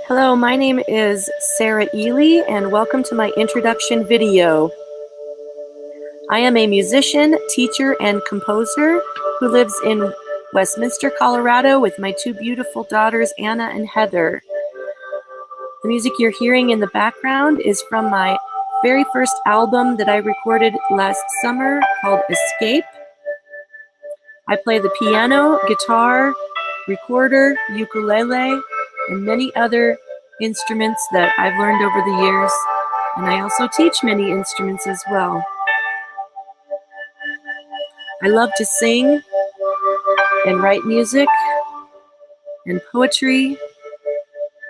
Hello, my name is Sarah Ely, and welcome to my introduction video. I am a musician, teacher, and composer who lives in Westminster, Colorado with my two beautiful daughters, Anna and Heather. The music you're hearing in the background is from my very first album that I recorded last summer called Escape. I play the piano, guitar, recorder, ukulele, and many other instruments that I've learned over the years, and I also teach many instruments as well. I love to sing and write music and poetry,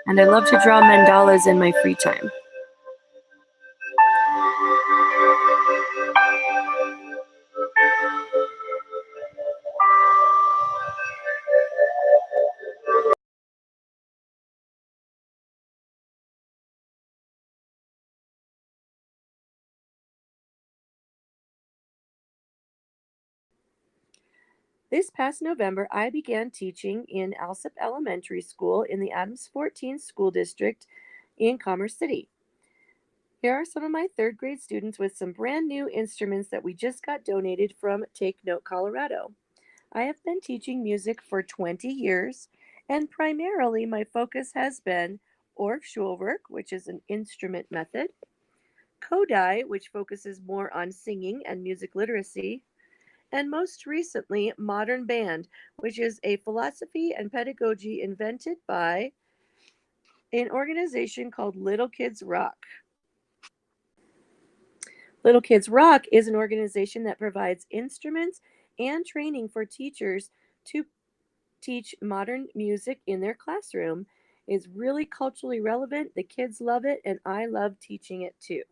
and I love to draw mandalas in my free time. This past November, I began teaching in Alsip Elementary School in the Adams 14 School District in Commerce City. Here are some of my third grade students with some brand new instruments that we just got donated from Take Note, Colorado. I have been teaching music for 20 years, and primarily my focus has been Orff-Schulwerk, which is an instrument method, Kodai, which focuses more on singing and music literacy, and most recently, Modern Band, which is a philosophy and pedagogy invented by an organization called Little Kids Rock. Little Kids Rock is an organization that provides instruments and training for teachers to teach modern music in their classroom. It's really culturally relevant. The kids love it, and I love teaching it too.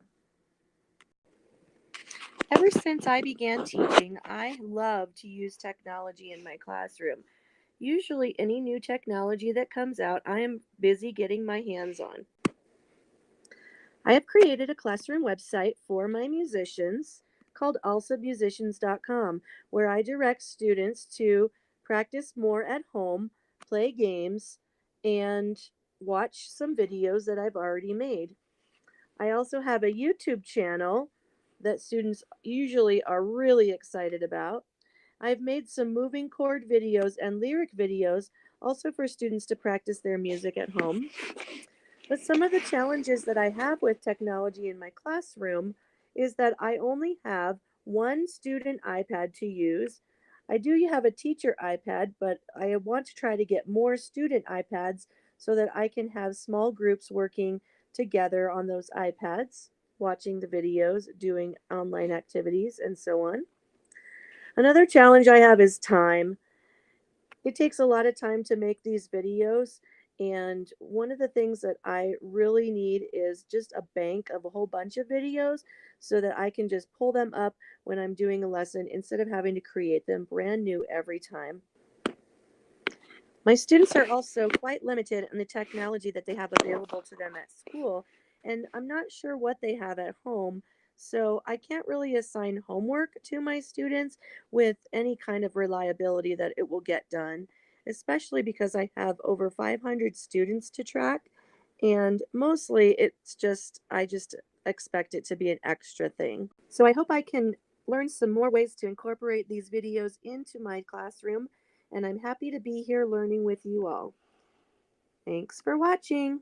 Ever since I began teaching, I love to use technology in my classroom. Usually, any new technology that comes out, I am busy getting my hands on. I have created a classroom website for my musicians called alsamusicians.com, where I direct students to practice more at home, play games, and watch some videos that I've already made. I also have a YouTube channel that students usually are really excited about. I've made some moving chord videos and lyric videos also for students to practice their music at home. But some of the challenges that I have with technology in my classroom is that I only have one student iPad to use. I do have a teacher iPad, but I want to try to get more student iPads so that I can have small groups working together on those iPads, watching the videos, doing online activities, and so on. Another challenge I have is time. It takes a lot of time to make these videos, and one of the things that I really need is just a bank of a whole bunch of videos so that I can just pull them up when I'm doing a lesson instead of having to create them brand new every time. My students are also quite limited in the technology that they have available to them at school, and I'm not sure what they have at home, so I can't really assign homework to my students with any kind of reliability that it will get done, especially because I have over 500 students to track, and mostly I just expect it to be an extra thing. So I hope I can learn some more ways to incorporate these videos into my classroom, and I'm happy to be here learning with you all. Thanks for watching.